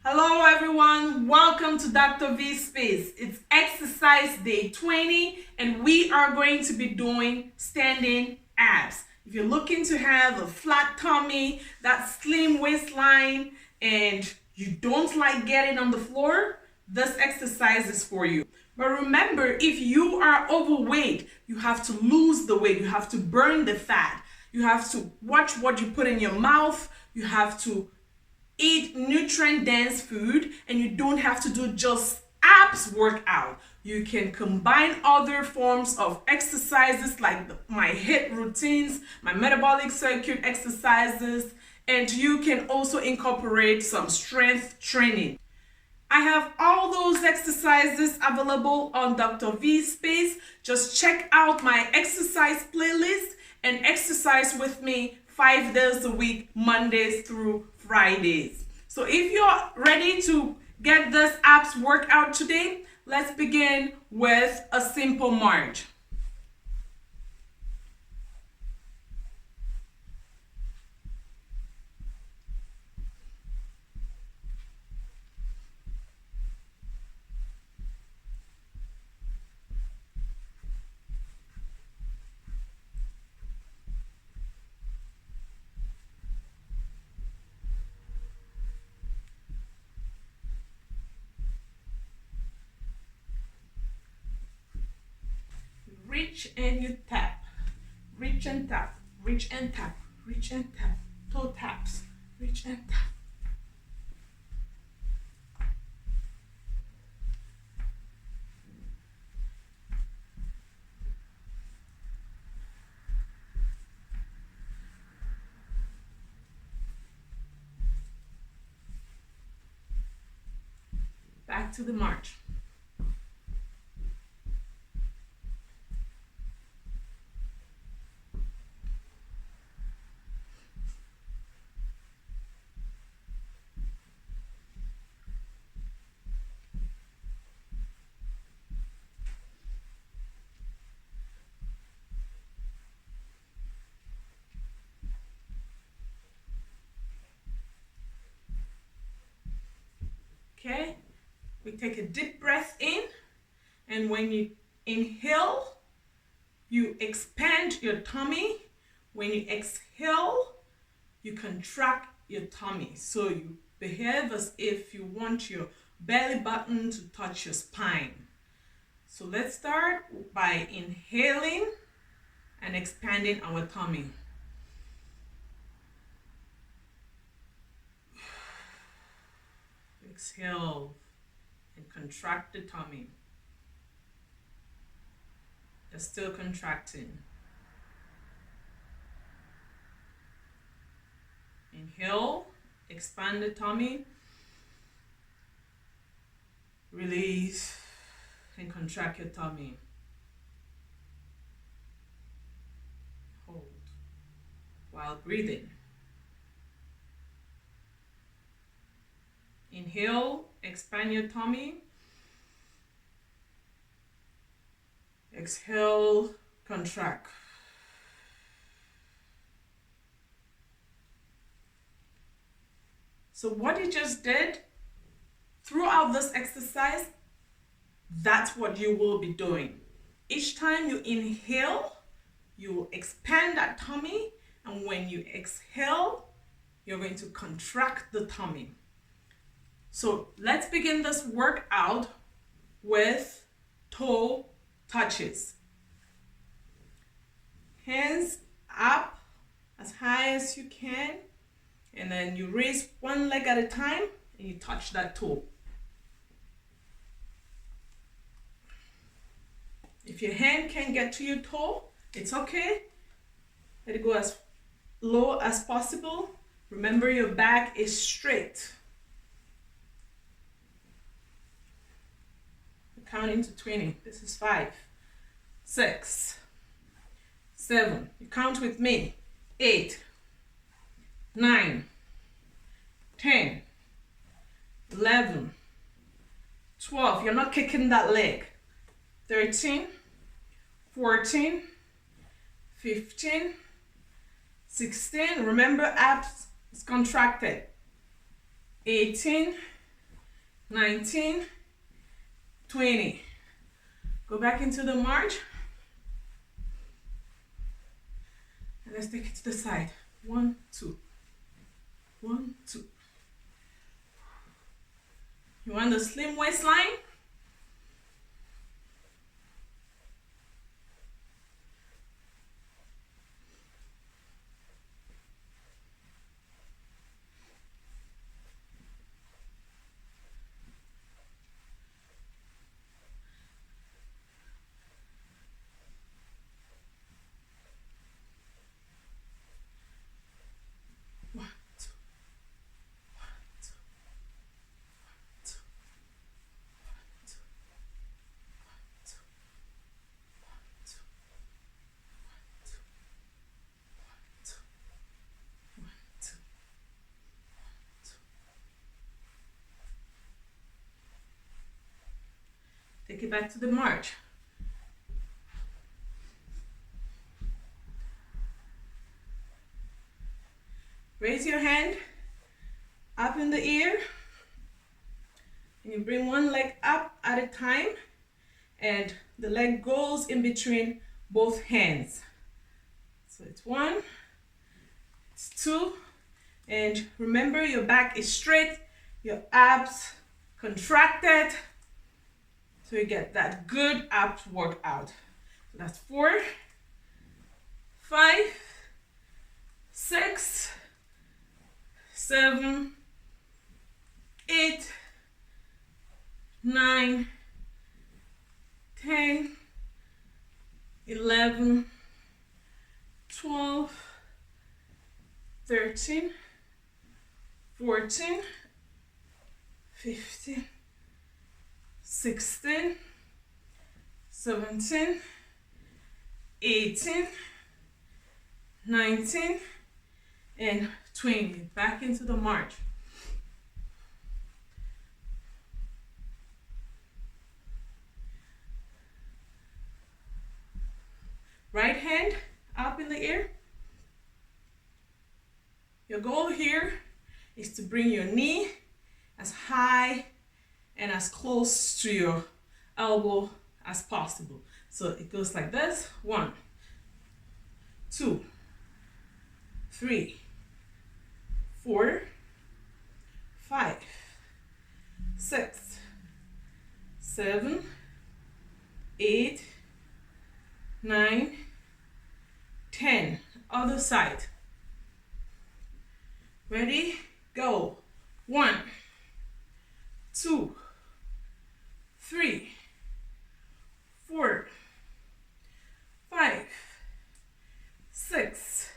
Hello everyone, welcome to Dr. V Space. It's exercise day 20 and we are going to be doing standing abs. If you're looking to have a flat tummy, that slim waistline, and you don't like getting on the floor, this exercise is for you. But remember, if you are overweight, you have to lose the weight, you have to burn the fat, you have to watch what you put in your mouth, you have to eat nutrient dense food, and you don't have to do just abs workout. You can combine other forms of exercises like my HIIT routines, my metabolic circuit exercises, and you can also incorporate some strength training. I have all those exercises available on Dr. V Space. Just check out my exercise playlist and exercise with me 5 days a week, Mondays through Fridays. So if you're ready to get this abs workout today, let's begin with a simple march. Reach and you tap, reach and tap, reach and tap, reach and tap, toe taps, reach and tap. Back to the march. Okay, we take a deep breath in, and when you inhale, you expand your tummy. When you exhale, you contract your tummy. So you behave as if you want your belly button to touch your spine. So let's start by inhaling and expanding our tummy. Exhale and contract the tummy. You're still contracting. Inhale, expand the tummy. Release and contract your tummy. Hold while breathing. Inhale, expand your tummy. Exhale, contract. So what you just did throughout this exercise, that's what you will be doing. Each time you inhale, you will expand that tummy, and when you exhale, you're going to contract the tummy. So let's begin this workout with toe touches. Hands up as high as you can, and then you raise one leg at a time and you touch that toe. If your hand can't get to your toe, it's okay. Let it go as low as possible. Remember, your back is straight. Counting to 20. This is 5, 6, 7. You count with me. 8, 9, 10, 11, 12. You're not kicking that leg. 13, 14, 15, 16. Remember, abs is contracted. 18, 19, 20. Go back into the march. And let's take it to the side. 1, 2. 1, 2. You want the slim waistline? Take it back to the march. Raise your hand up in the air. And you bring one leg up at a time. And the leg goes in between both hands. So it's 1, it's 2. And remember, your back is straight, your abs contracted. So you get that good abs workout. So that's 4, 5, 6, 7, 8, 9, 10, 11, 12, 13, 14, 15, 16, 17, 18, 19, and 20. Back into the march. Right hand up in the air. Your goal here is to bring your knee as high and as close to your elbow as possible. So it goes like this. 1, 2, 3, 4, 5, 6, 7, 8, 9, 10. Other side. Ready? Go. 1, 2, 3, 4, 5, 6,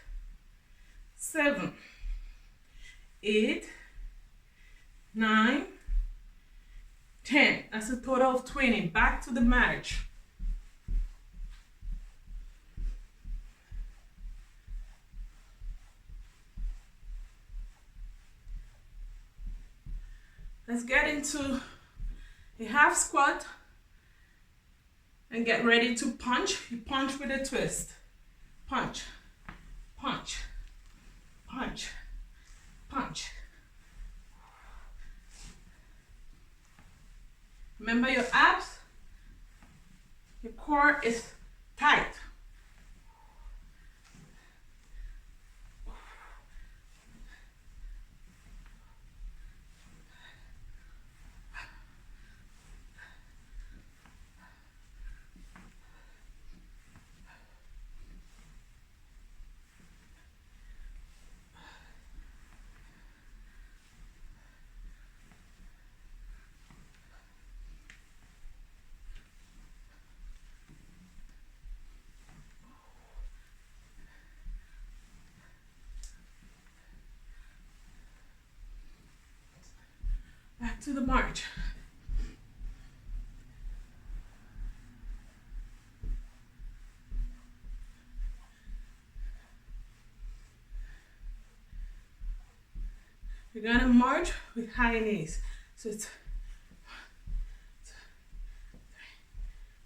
7, 8, 9, 10. That's a total of 20. Back to the march. Let's get into a half squat and get ready to punch. You punch with a twist. Punch, punch, punch, punch. Remember your abs, your core is tight. Back to the march. You're gonna march with high knees. So it's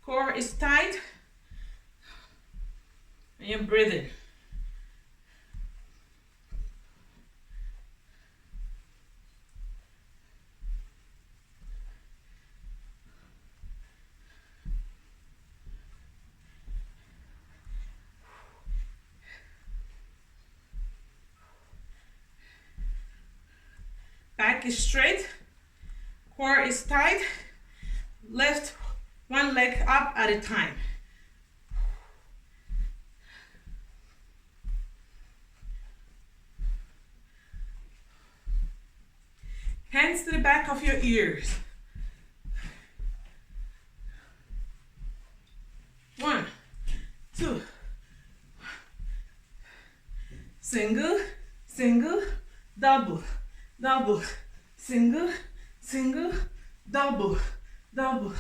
core is tight and you're breathing. neck is straight, core is tight. Lift one leg up at a time. Hands to the back of your ears. 1, 2. Single, single, double, double, single, single, double, double,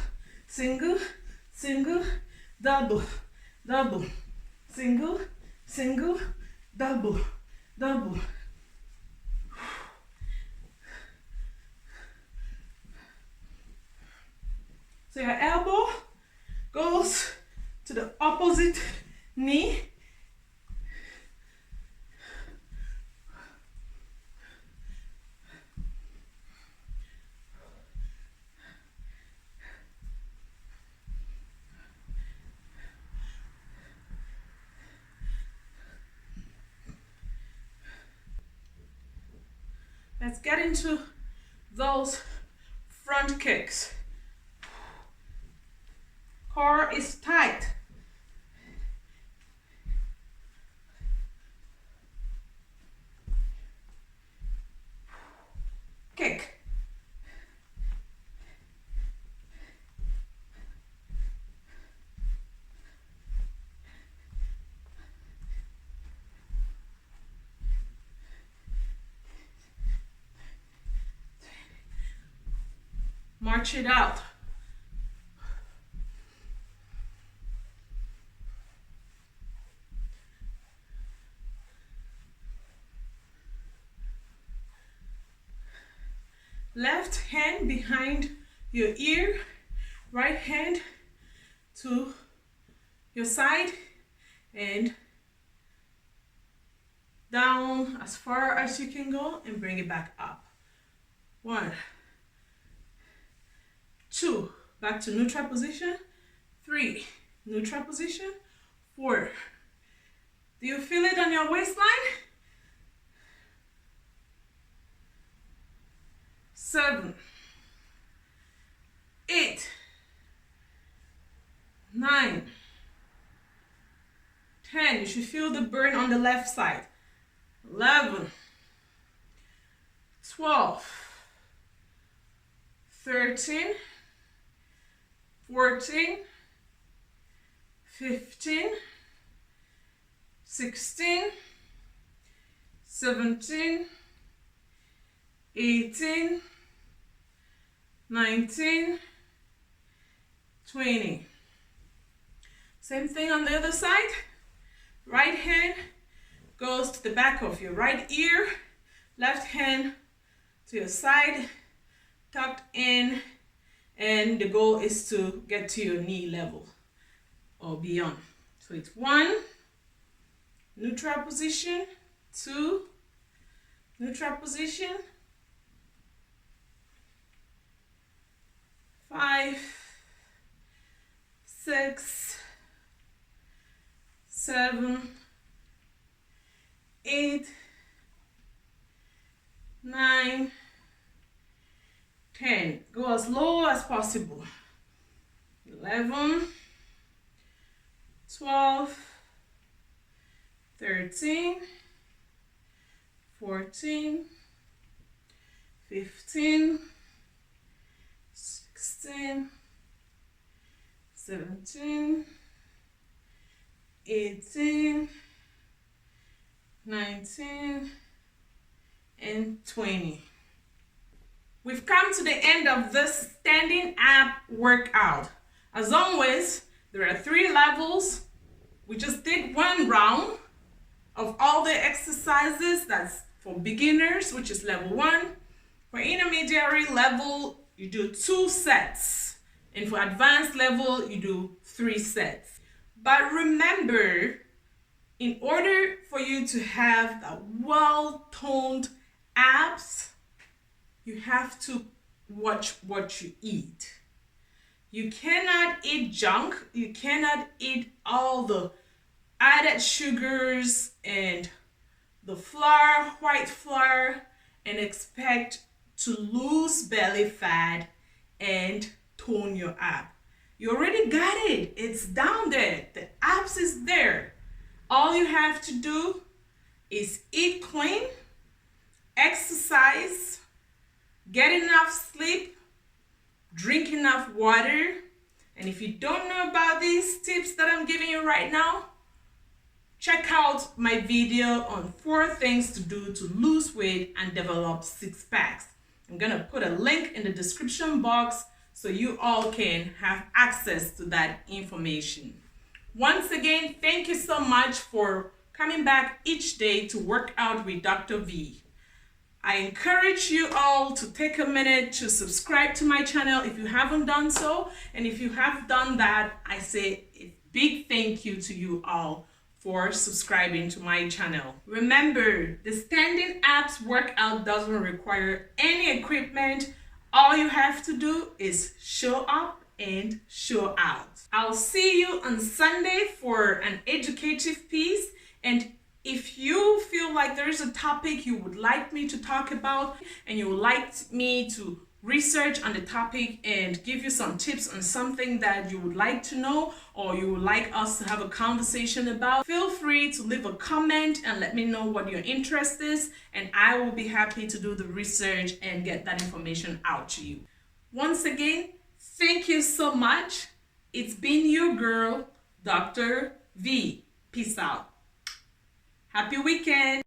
single, single, double, double, single, single, double, double. So your elbow goes to the opposite knee. Let's get into those front kicks. Core is tight. Kick. March it out. Left hand behind your ear, right hand to your side and down as far as you can go and bring it back up. 1, 2, back to neutral position. 3, neutral position. 4. Do you feel it on your waistline? 7, 8, 9, 10. You should feel the burn on the left side. 11, 12, 13, 14, 15, 16, 17, 18, 19, 20. Same thing on the other side. Right hand goes to the back of your right ear. Left hand to your side, tucked in, and the goal is to get to your knee level or beyond. So it's 1, neutral position, 2, neutral position, 5, 6, 7, 8, 9, 10. Go as low as possible. 11, 12, 13, 14, 15, 16, 17, 18, 19, and 20. We've come to the end of this standing ab workout. As always, there are 3 levels. We just did 1 round of all the exercises. That's for beginners, which is level 1. For intermediary level, you do 2 sets. And for advanced level, you do 3 sets. But remember, in order for you to have a well-toned abs, you have to watch what you eat. You cannot eat junk. You cannot eat all the added sugars and the flour, white flour, and expect to lose belly fat and tone your ab. You already got it. It's down there. The abs is there. All you have to do is eat clean, exercise, get enough sleep, drink enough water. And if you don't know about these tips that I'm giving you right now, check out my video on 4 things to do to lose weight and develop 6 packs. I'm gonna put a link in the description box so you all can have access to that information. Once again, thank you so much for coming back each day to work out with Dr. V. I encourage you all to take a minute to subscribe to my channel if you haven't done so. And if you have done that, I say a big thank you to you all for subscribing to my channel. Remember, the standing abs workout doesn't require any equipment. All you have to do is show up and show out. I'll see you on Sunday for an educative piece. And if you feel like there is a topic you would like me to talk about and you would like me to research on the topic and give you some tips on something that you would like to know or you would like us to have a conversation about, feel free to leave a comment and let me know what your interest is, and I will be happy to do the research and get that information out to you. Once again, thank you so much. It's been your girl, Dr. V. Peace out. Happy weekend.